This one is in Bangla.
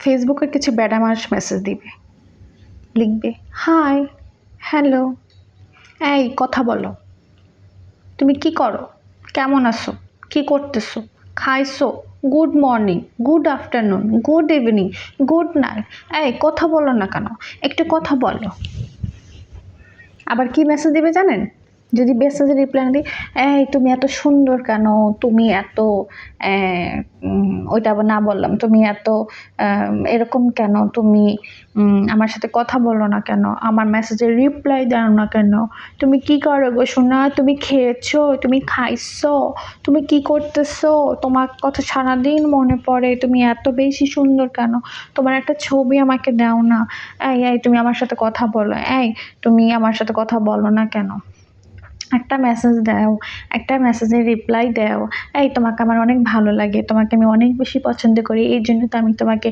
ফেসবুকে কিছু ব্যাডামাস মেসেজ দিবে, লিখবে হাই, হ্যালো, এই কথা বলো, তুমি কি করো, কেমন আছো, কি করতেছো, খাইছো, good morning, good afternoon, good evening, good night, এই কথা বলো না কেন, একটু কথা বলো। আবার কি মেসেজ দিবে জানেন? যদি মেসেজে রিপ্লাই না দিই, এই তুমি এত সুন্দর কেন, তুমি এত ওইটা আবার না বললাম, তুমি এত এরকম কেন, তুমি আমার সাথে কথা বলো না কেন, আমার মেসেজে রিপ্লাই দাও না কেন, তুমি কি করো গো সোনা, তুমি খেয়েছো, তুমি খাইছো, তুমি কি করতেছো, তোমার কথা সারাদিন মনে পড়ে, তুমি এত বেশি সুন্দর কেন, তোমার একটা ছবি আমাকে দাও না, এই তুমি আমার সাথে কথা বলো, এই তুমি আমার সাথে কথা বলো না কেন, একটা মেসেজ দাও, একটা মেসেজের রিপ্লাই দাও, এই তোমাকে আমার অনেক ভালো লাগে, তোমাকে আমি অনেক বেশি পছন্দ করি, এই জন্য তো আমি তোমাকে